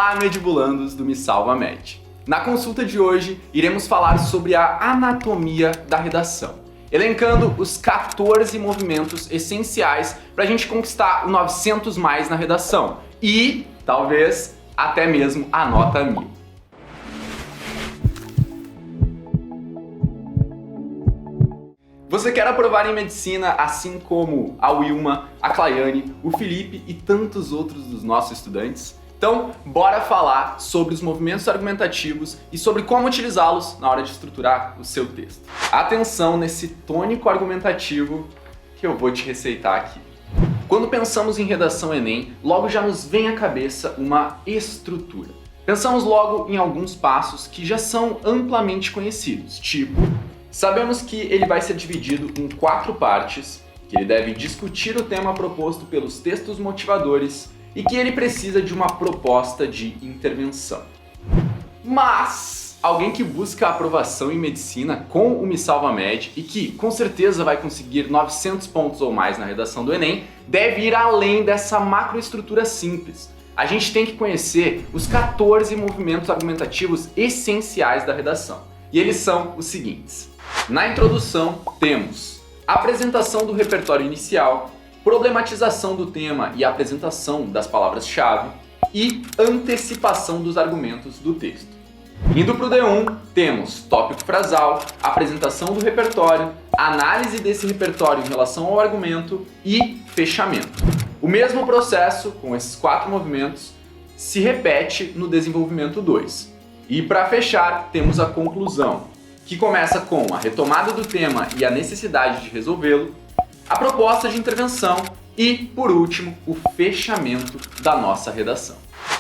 Olá, Medibulandos do Me Salva Med. Na consulta de hoje, iremos falar sobre a anatomia da redação, elencando os 14 movimentos essenciais para a gente conquistar o 900 mais na redação e, talvez, até mesmo a nota 1000. Você quer aprovar em medicina assim como a Wilma, a Claiane, o Felipe e tantos outros dos nossos estudantes? Então, bora falar sobre os movimentos argumentativos e sobre como utilizá-los na hora de estruturar o seu texto. Atenção nesse tônico argumentativo que eu vou te receitar aqui. Quando pensamos em redação Enem, logo já nos vem à cabeça uma estrutura. Pensamos logo em alguns passos que já são amplamente conhecidos, tipo, sabemos que ele vai ser dividido em 4 partes, que ele deve discutir o tema proposto pelos textos motivadores e que ele precisa de uma proposta de intervenção. Mas alguém que busca aprovação em medicina com o Me Salva Med e que com certeza vai conseguir 900 pontos ou mais na redação do Enem, deve ir além dessa macroestrutura simples. A gente tem que conhecer os 14 movimentos argumentativos essenciais da redação. E eles são os seguintes. Na introdução temos apresentação do repertório inicial, problematização do tema e apresentação das palavras-chave e antecipação dos argumentos do texto. Indo para o D1, temos tópico frasal, apresentação do repertório, análise desse repertório em relação ao argumento e fechamento. O mesmo processo, com esses 4 movimentos, se repete no desenvolvimento 2. E para fechar, temos a conclusão, que começa com a retomada do tema e a necessidade de resolvê-lo, a proposta de intervenção e, por último, o fechamento da nossa redação.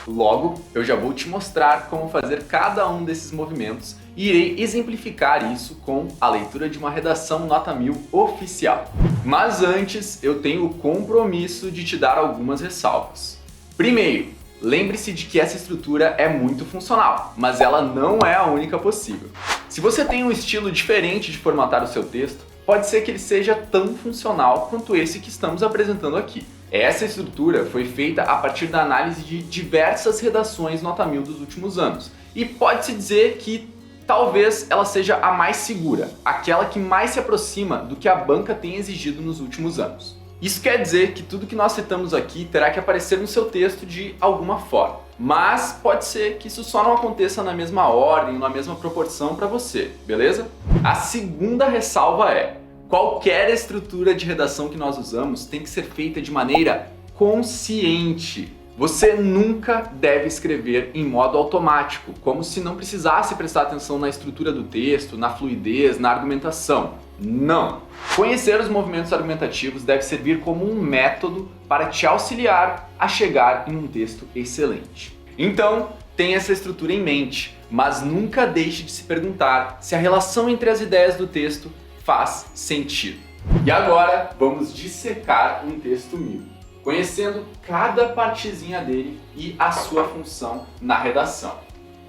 Logo, eu já vou te mostrar como fazer cada um desses movimentos e irei exemplificar isso com a leitura de uma redação nota 1000 oficial. Mas antes, eu tenho o compromisso de te dar algumas ressalvas. Primeiro, lembre-se de que essa estrutura é muito funcional, mas ela não é a única possível. Se você tem um estilo diferente de formatar o seu texto, pode ser que ele seja tão funcional quanto esse que estamos apresentando aqui. Essa estrutura foi feita a partir da análise de diversas redações nota 1000 dos últimos anos, e pode-se dizer que talvez ela seja a mais segura, aquela que mais se aproxima do que a banca tem exigido nos últimos anos. Isso quer dizer que tudo que nós citamos aqui terá que aparecer no seu texto de alguma forma. Mas pode ser que isso só não aconteça na mesma ordem, na mesma proporção para você, beleza? A segunda ressalva é: qualquer estrutura de redação que nós usamos tem que ser feita de maneira consciente. Você nunca deve escrever em modo automático, como se não precisasse prestar atenção na estrutura do texto, na fluidez, na argumentação. Não! Conhecer os movimentos argumentativos deve servir como um método para te auxiliar a chegar em um texto excelente. Então, tenha essa estrutura em mente, mas nunca deixe de se perguntar se a relação entre as ideias do texto faz sentido. E agora, vamos dissecar um texto 1000, conhecendo cada partezinha dele e a sua função na redação.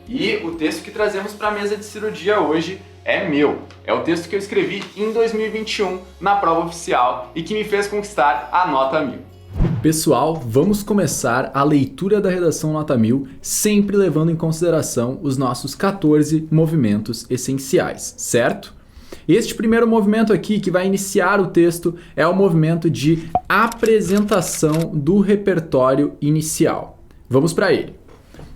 E o texto que trazemos para a mesa de cirurgia hoje é meu. É o texto que eu escrevi em 2021 na prova oficial e que me fez conquistar a nota 1000. Pessoal, vamos começar a leitura da redação nota 1000, sempre levando em consideração os nossos 14 movimentos essenciais, certo? Este primeiro movimento aqui, que vai iniciar o texto, é o movimento de apresentação do repertório inicial. Vamos para ele.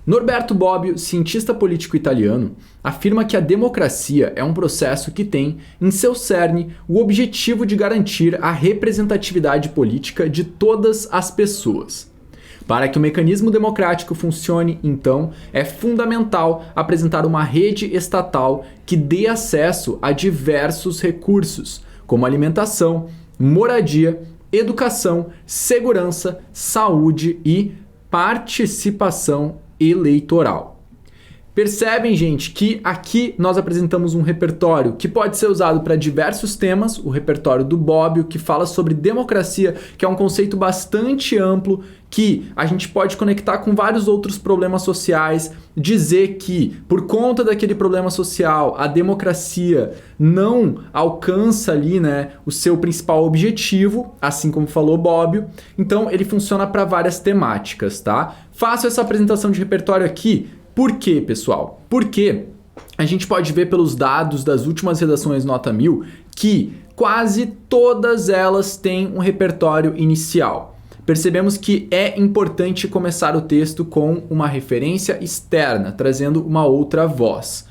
Norberto Bobbio, cientista político italiano, afirma que a democracia é um processo que tem, em seu cerne, o objetivo de garantir a representatividade política de todas as pessoas. Para que o mecanismo democrático funcione, então, é fundamental apresentar uma rede estatal que dê acesso a diversos recursos, como alimentação, moradia, educação, segurança, saúde e participação eleitoral. Percebem, gente, que aqui nós apresentamos um repertório que pode ser usado para diversos temas, o repertório do Bobbio, que fala sobre democracia, que é um conceito bastante amplo, que a gente pode conectar com vários outros problemas sociais, dizer que por conta daquele problema social, a democracia não alcança ali, né, o seu principal objetivo, assim como falou Bobbio. Então ele funciona para várias temáticas, tá? Faço essa apresentação de repertório aqui. Por quê, pessoal? Porque a gente pode ver pelos dados das últimas redações Nota 1000 que quase todas elas têm um repertório inicial. Percebemos que é importante começar o texto com uma referência externa, trazendo uma outra voz.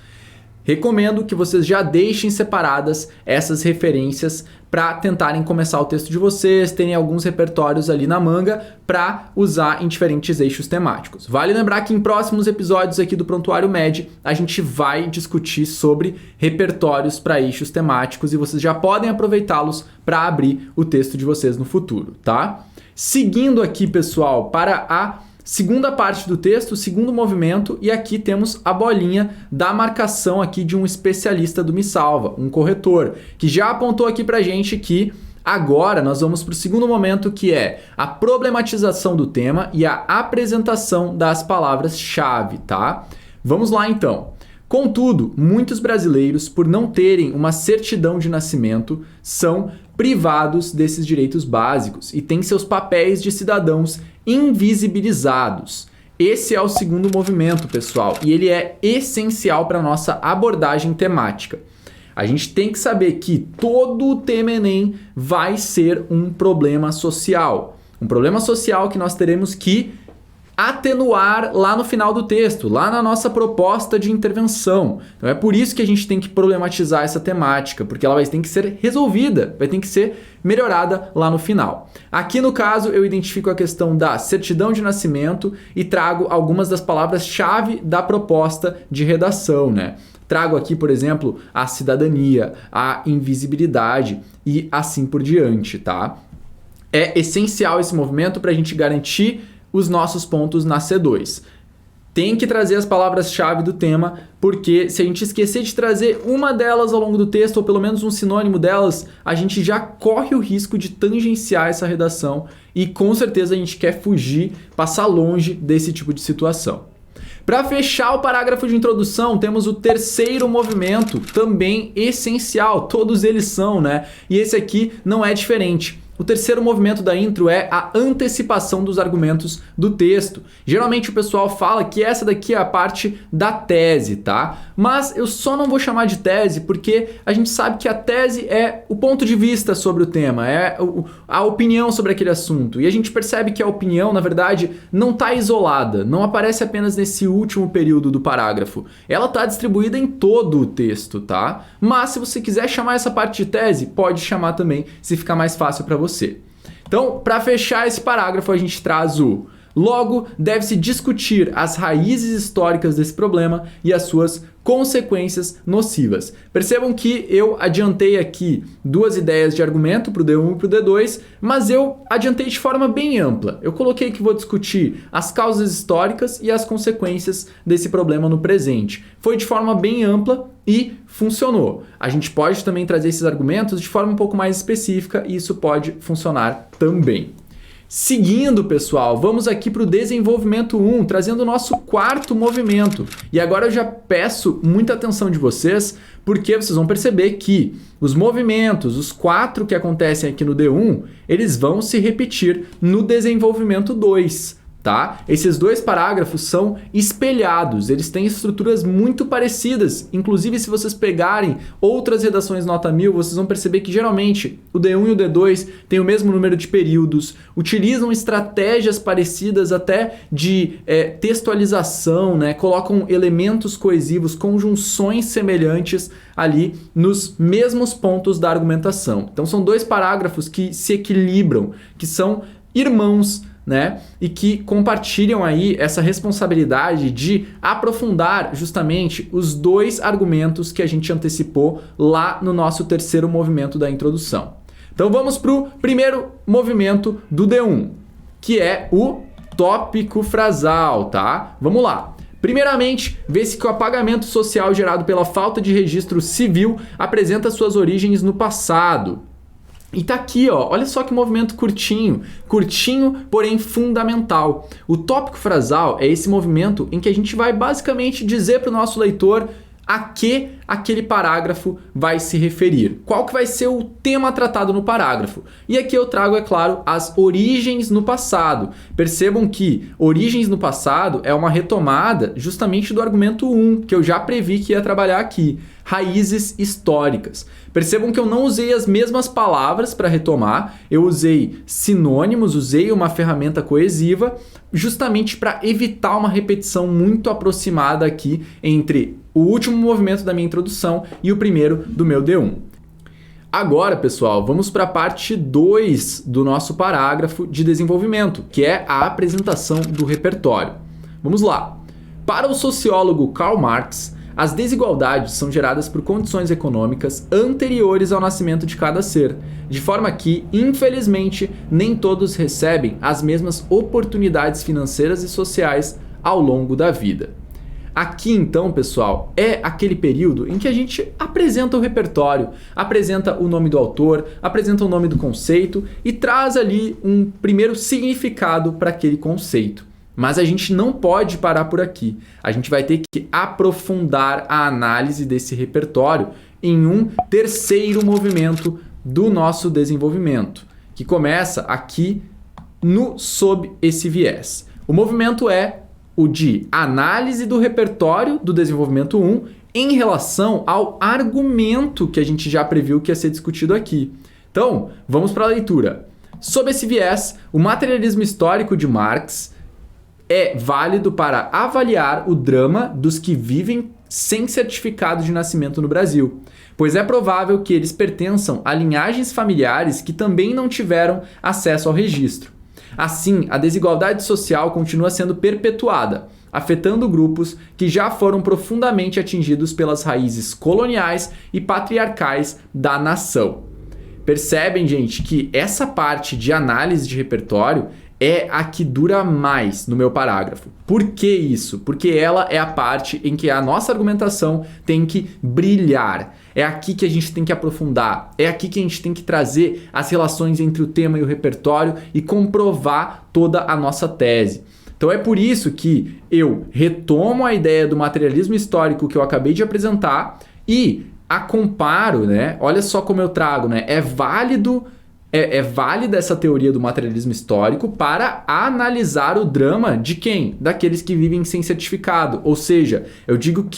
Recomendo que vocês já deixem separadas essas referências para tentarem começar o texto de vocês, terem alguns repertórios ali na manga para usar em diferentes eixos temáticos. Vale lembrar que em próximos episódios aqui do Prontuário Med, a gente vai discutir sobre repertórios para eixos temáticos e vocês já podem aproveitá-los para abrir o texto de vocês no futuro, tá? Seguindo aqui, pessoal, para a segunda parte do texto, o segundo movimento, e aqui temos a bolinha da marcação aqui de um especialista do Me Salva, um corretor, que já apontou aqui pra gente que agora nós vamos para o segundo momento, que é a problematização do tema e a apresentação das palavras-chave, tá? Vamos lá então. Contudo, muitos brasileiros, por não terem uma certidão de nascimento, são privados desses direitos básicos e têm seus papéis de cidadãos invisibilizados. Esse é o segundo movimento, pessoal, e ele é essencial para a nossa abordagem temática. A gente tem que saber que todo o tema Enem vai ser um problema social. Um problema social que nós teremos que atenuar lá no final do texto, lá na nossa proposta de intervenção. Então é por isso que a gente tem que problematizar essa temática, porque ela vai ter que ser resolvida, vai ter que ser melhorada lá no final. Aqui no caso eu identifico a questão da certidão de nascimento e trago algumas das palavras-chave da proposta de redação, né? Trago aqui, por exemplo, a cidadania, a invisibilidade e assim por diante, tá? É essencial esse movimento para a gente garantir os nossos pontos na C2. Tem que trazer as palavras-chave do tema, porque se a gente esquecer de trazer uma delas ao longo do texto, ou pelo menos um sinônimo delas, a gente já corre o risco de tangenciar essa redação e com certeza a gente quer fugir, passar longe desse tipo de situação. Para fechar o parágrafo de introdução, temos o terceiro movimento, também essencial, todos eles são, né? E esse aqui não é diferente. O terceiro movimento da intro é a antecipação dos argumentos do texto. Geralmente o pessoal fala que essa daqui é a parte da tese, tá? Mas eu só não vou chamar de tese porque a gente sabe que a tese é o ponto de vista sobre o tema, é a opinião sobre aquele assunto. E a gente percebe que a opinião, na verdade, não está isolada, não aparece apenas nesse último período do parágrafo. Ela está distribuída em todo o texto, tá? Mas se você quiser chamar essa parte de tese, pode chamar também, se ficar mais fácil para você. Então, para fechar esse parágrafo, a gente traz o logo, deve-se discutir as raízes históricas desse problema e as suas consequências nocivas. Percebam que eu adiantei aqui duas ideias de argumento para o D1 e para o D2, mas eu adiantei de forma bem ampla. Eu coloquei que vou discutir as causas históricas e as consequências desse problema no presente. Foi de forma bem ampla e funcionou. A gente pode também trazer esses argumentos de forma um pouco mais específica e isso pode funcionar também. Seguindo, pessoal, vamos aqui para o desenvolvimento 1, trazendo o nosso quarto movimento. E agora eu já peço muita atenção de vocês, porque vocês vão perceber que os movimentos, os 4 que acontecem aqui no D1, eles vão se repetir no desenvolvimento 2. Tá? Esses dois parágrafos são espelhados, eles têm estruturas muito parecidas. Inclusive, se vocês pegarem outras redações Nota 1000, vocês vão perceber que geralmente o D1 e o D2 têm o mesmo número de períodos, utilizam estratégias parecidas até de textualização, né? Colocam elementos coesivos, conjunções semelhantes ali nos mesmos pontos da argumentação. Então são dois parágrafos que se equilibram, que são irmãos, né? E que compartilham aí essa responsabilidade de aprofundar justamente os dois argumentos que a gente antecipou lá no nosso terceiro movimento da introdução. Então vamos para o primeiro movimento do D1, que é o tópico frasal, tá? Vamos lá. Primeiramente, vê-se que o apagamento social gerado pela falta de registro civil apresenta suas origens no passado. E tá aqui, ó, olha só que movimento curtinho, porém fundamental. O tópico frasal é esse movimento em que a gente vai basicamente dizer para o nosso leitor a que aquele parágrafo vai se referir. Qual que vai ser o tema tratado no parágrafo? E aqui eu trago, é claro, as origens no passado. Percebam que origens no passado é uma retomada justamente do argumento 1, que eu já previ que ia trabalhar aqui. Raízes históricas. Percebam que eu não usei as mesmas palavras para retomar, eu usei sinônimos, usei uma ferramenta coesiva, justamente para evitar uma repetição muito aproximada aqui entre o último movimento da minha introdução e o primeiro do meu D1. Agora, pessoal, vamos para a parte 2 do nosso parágrafo de desenvolvimento, que é a apresentação do repertório. Vamos lá. Para o sociólogo Karl Marx, as desigualdades são geradas por condições econômicas anteriores ao nascimento de cada ser, de forma que, infelizmente, nem todos recebem as mesmas oportunidades financeiras e sociais ao longo da vida. Aqui então, pessoal, é aquele período em que a gente apresenta o repertório, apresenta o nome do autor, apresenta o nome do conceito e traz ali um primeiro significado para aquele conceito. Mas a gente não pode parar por aqui. A gente vai ter que aprofundar a análise desse repertório em um terceiro movimento do nosso desenvolvimento, que começa aqui sob esse viés. O movimento é o de análise do repertório do desenvolvimento 1 em relação ao argumento que a gente já previu que ia ser discutido aqui. Então, vamos para a leitura. Sob esse viés, o materialismo histórico de Marx é válido para avaliar o drama dos que vivem sem certificado de nascimento no Brasil, pois é provável que eles pertençam a linhagens familiares que também não tiveram acesso ao registro. Assim, a desigualdade social continua sendo perpetuada, afetando grupos que já foram profundamente atingidos pelas raízes coloniais e patriarcais da nação. Percebem, gente, que essa parte de análise de repertório é a que dura mais no meu parágrafo. Por que isso? Porque ela é a parte em que a nossa argumentação tem que brilhar. É aqui que a gente tem que aprofundar. É aqui que a gente tem que trazer as relações entre o tema e o repertório e comprovar toda a nossa tese. Então é por isso que eu retomo a ideia do materialismo histórico que eu acabei de apresentar e a comparo, né? Olha só como eu trago, né? É válida essa teoria do materialismo histórico para analisar o drama de quem? Daqueles que vivem sem certificado. Ou seja, eu digo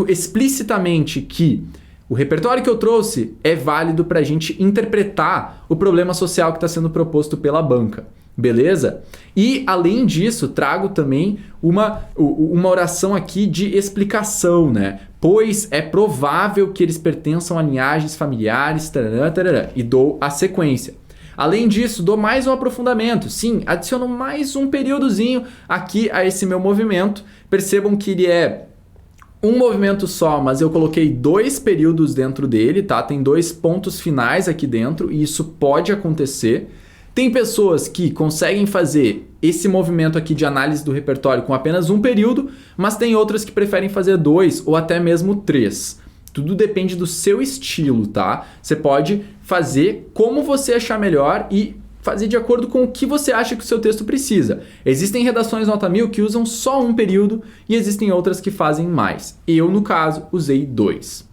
explicitamente que o repertório que eu trouxe é válido para a gente interpretar o problema social que está sendo proposto pela banca. Beleza? E, além disso, trago também uma oração aqui de explicação, né? Pois é provável que eles pertençam a linhagens familiares, tarará, tarará, e dou a sequência. Além disso, dou mais um aprofundamento. Sim, adiciono mais um períodozinho aqui a esse meu movimento. Percebam que ele é um movimento só, mas eu coloquei 2 períodos dentro dele, tá? Tem 2 pontos finais aqui dentro e isso pode acontecer. Tem pessoas que conseguem fazer esse movimento aqui de análise do repertório com apenas um período, mas tem outras que preferem fazer 2 ou até mesmo 3. Tudo depende do seu estilo, tá? Você pode fazer como você achar melhor e fazer de acordo com o que você acha que o seu texto precisa. Existem redações nota 1000 que usam só um período e existem outras que fazem mais. Eu, no caso, usei 2.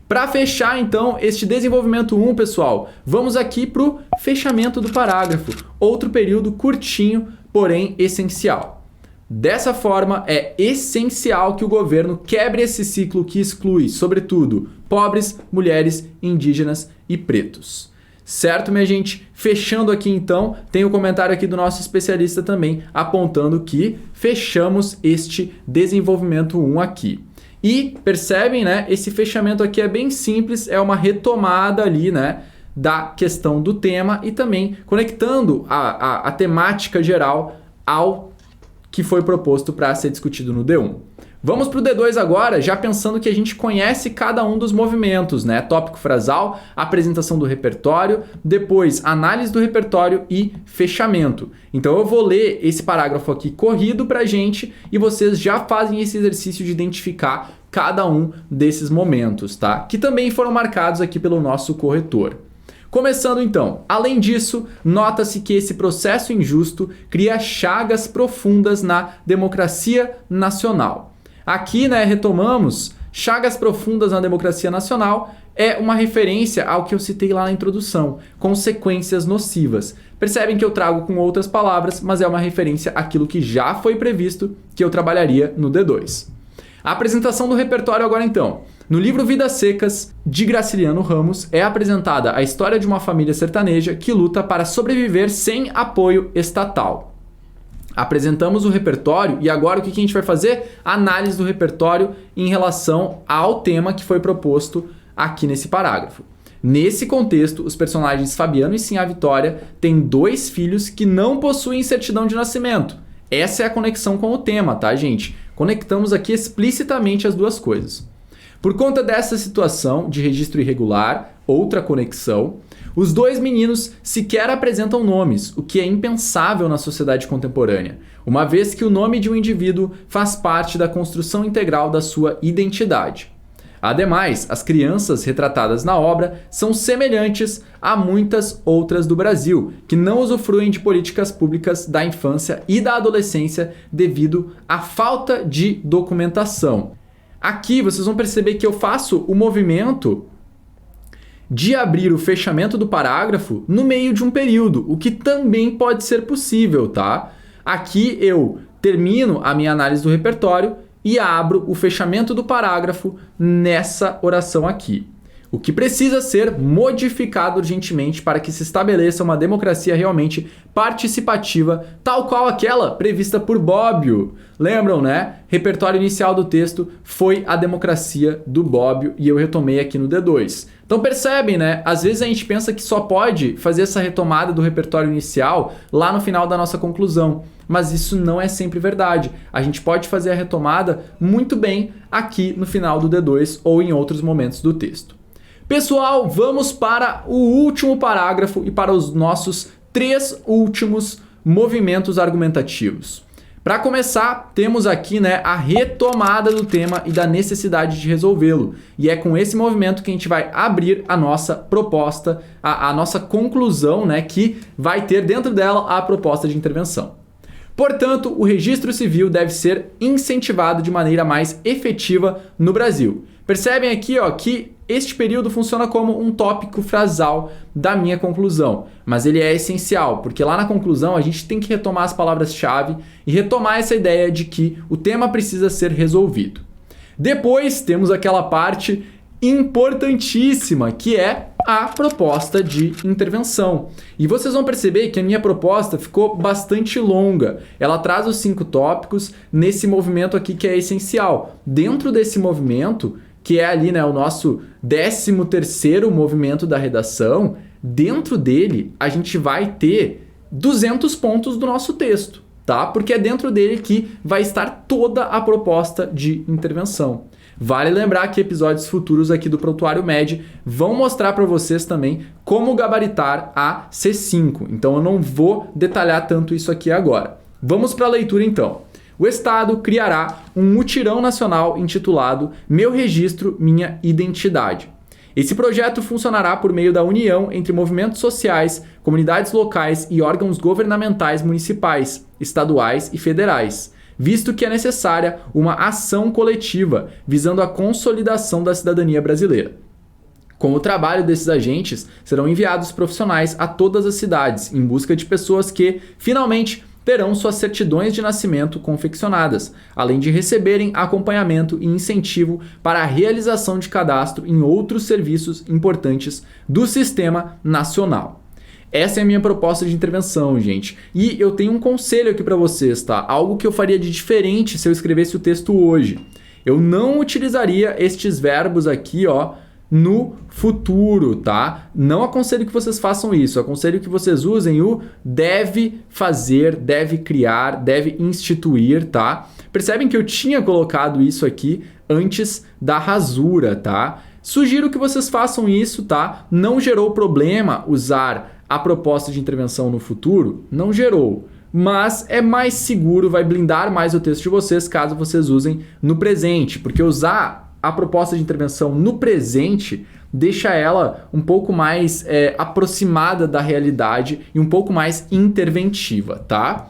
Para fechar, então, este desenvolvimento 1, pessoal, vamos aqui para o fechamento do parágrafo. Outro período curtinho, porém essencial. Dessa forma, é essencial que o governo quebre esse ciclo que exclui, sobretudo, pobres, mulheres, indígenas e pretos. Certo, minha gente? Fechando aqui, então, tem o comentário aqui do nosso especialista também, apontando que fechamos este desenvolvimento 1 aqui. E percebem, né? Esse fechamento aqui é bem simples, é uma retomada ali, né? Da questão do tema e também conectando a temática geral ao que foi proposto para ser discutido no D1. Vamos para o D2 agora, já pensando que a gente conhece cada um dos movimentos, né? Tópico frasal, apresentação do repertório, depois análise do repertório e fechamento. Então eu vou ler esse parágrafo aqui corrido para a gente e vocês já fazem esse exercício de identificar cada um desses momentos, tá? Que também foram marcados aqui pelo nosso corretor. Começando então, além disso, nota-se que esse processo injusto cria chagas profundas na democracia nacional. Aqui, né, retomamos, chagas profundas na democracia nacional é uma referência ao que eu citei lá na introdução, consequências nocivas. Percebem que eu trago com outras palavras, mas é uma referência àquilo que já foi previsto que eu trabalharia no D2. A apresentação do repertório agora então. No livro Vidas Secas, de Graciliano Ramos, é apresentada a história de uma família sertaneja que luta para sobreviver sem apoio estatal. Apresentamos o repertório e agora o que a gente vai fazer? Análise do repertório em relação ao tema que foi proposto aqui nesse parágrafo. Nesse contexto, os personagens Fabiano e Sinhá Vitória têm 2 filhos que não possuem certidão de nascimento. Essa é a conexão com o tema, tá, gente? Conectamos aqui explicitamente as duas coisas. Por conta dessa situação de registro irregular, outra conexão, os 2 meninos sequer apresentam nomes, o que é impensável na sociedade contemporânea, uma vez que o nome de um indivíduo faz parte da construção integral da sua identidade. Ademais, as crianças retratadas na obra são semelhantes a muitas outras do Brasil, que não usufruem de políticas públicas da infância e da adolescência devido à falta de documentação. Aqui vocês vão perceber que eu faço o movimento de abrir o fechamento do parágrafo no meio de um período, o que também pode ser possível, tá? Aqui eu termino a minha análise do repertório e abro o fechamento do parágrafo nessa oração aqui. O que precisa ser modificado urgentemente para que se estabeleça uma democracia realmente participativa, tal qual aquela prevista por Bobbio. Lembram, né? Repertório inicial do texto foi a democracia do Bobbio e eu retomei aqui no D2. Então percebem, né? Às vezes a gente pensa que só pode fazer essa retomada do repertório inicial lá no final da nossa conclusão. Mas isso não é sempre verdade. A gente pode fazer a retomada muito bem aqui no final do D2 ou em outros momentos do texto. Pessoal, vamos para o último parágrafo e para os nossos 3 últimos movimentos argumentativos. Para começar, temos aqui, né, a retomada do tema e da necessidade de resolvê-lo. E é com esse movimento que a gente vai abrir a nossa proposta, a nossa conclusão, né, que vai ter dentro dela a proposta de intervenção. Portanto, o registro civil deve ser incentivado de maneira mais efetiva no Brasil. Percebem aqui, ó, que este período funciona como um tópico frasal da minha conclusão, mas ele é essencial, porque lá na conclusão a gente tem que retomar as palavras-chave e retomar essa ideia de que o tema precisa ser resolvido. Depois temos aquela parte importantíssima, que é a proposta de intervenção. E vocês vão perceber que a minha proposta ficou bastante longa. Ela traz os 5 tópicos nesse movimento aqui que é essencial. Dentro desse movimento, que é ali, né, o nosso 13º movimento da redação, dentro dele a gente vai ter 200 pontos do nosso texto, tá? Porque é dentro dele que vai estar toda a proposta de intervenção. Vale lembrar que episódios futuros aqui do Prontuário MED vão mostrar para vocês também como gabaritar a C5. Então eu não vou detalhar tanto isso aqui agora. Vamos para a leitura então. O Estado criará um mutirão nacional intitulado Meu Registro, Minha Identidade. Esse projeto funcionará por meio da união entre movimentos sociais, comunidades locais e órgãos governamentais municipais, estaduais e federais, visto que é necessária uma ação coletiva visando a consolidação da cidadania brasileira. Com o trabalho desses agentes, serão enviados profissionais a todas as cidades em busca de pessoas que, finalmente, terão suas certidões de nascimento confeccionadas, além de receberem acompanhamento e incentivo para a realização de cadastro em outros serviços importantes do Sistema Nacional. Essa é a minha proposta de intervenção, gente. E eu tenho um conselho aqui para vocês, tá? Algo que eu faria de diferente se eu escrevesse o texto hoje. Eu não utilizaria estes verbos aqui, ó, no futuro, tá? Não aconselho que vocês façam isso, aconselho que vocês usem o deve fazer, deve criar, deve instituir, tá? Percebem que eu tinha colocado isso aqui antes da rasura, tá? Sugiro que vocês façam isso, tá? Não gerou problema usar a proposta de intervenção no futuro? Não gerou. Mas é mais seguro, vai blindar mais o texto de vocês caso vocês usem no presente, porque usar a proposta de intervenção no presente deixa ela um pouco mais aproximada da realidade e um pouco mais interventiva, tá?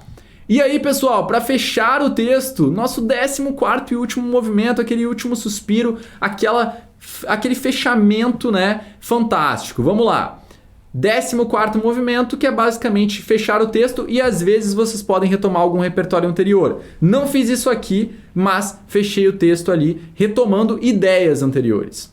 E aí, pessoal, para fechar o texto, nosso 14º e último movimento, aquele último suspiro, aquele fechamento, né, fantástico. Vamos lá. 14º movimento, que é basicamente fechar o texto e às vezes vocês podem retomar algum repertório anterior. Não fiz isso aqui, mas fechei o texto ali, retomando ideias anteriores.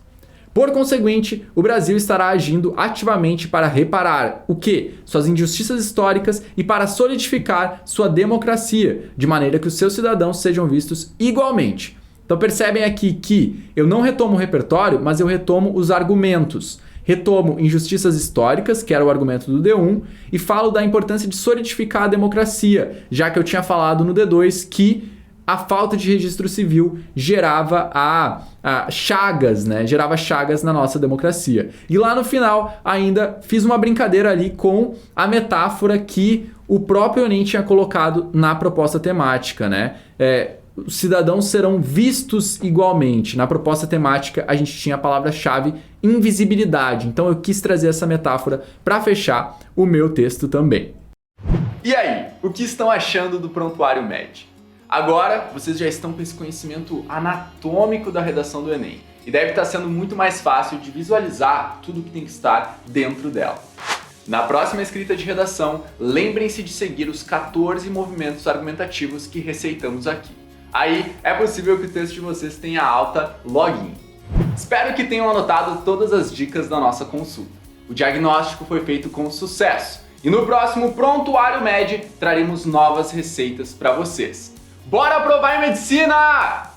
Por conseguinte, o Brasil estará agindo ativamente para reparar o quê? Suas injustiças históricas e para solidificar sua democracia, de maneira que os seus cidadãos sejam vistos igualmente. Então percebem aqui que eu não retomo o repertório, mas eu retomo os argumentos. Retomo injustiças históricas, que era o argumento do D1, e falo da importância de solidificar a democracia, já que eu tinha falado no D2 que a falta de registro civil gerava chagas, né? Gerava chagas na nossa democracia. E lá no final ainda fiz uma brincadeira ali com a metáfora que o próprio Enem tinha colocado na proposta temática, né? Os cidadãos serão vistos igualmente. Na proposta temática, a gente tinha a palavra-chave invisibilidade. Então eu quis trazer essa metáfora para fechar o meu texto também. E aí, o que estão achando do Prontuário MED? Agora, vocês já estão com esse conhecimento anatômico da redação do Enem. E deve estar sendo muito mais fácil de visualizar tudo que tem que estar dentro dela. Na próxima escrita de redação, lembrem-se de seguir os 14 movimentos argumentativos que receitamos aqui. Aí é possível que o texto de vocês tenha alta login. Espero que tenham anotado todas as dicas da nossa consulta. O diagnóstico foi feito com sucesso. E no próximo Prontuário MED traremos novas receitas para vocês. Bora provar em medicina!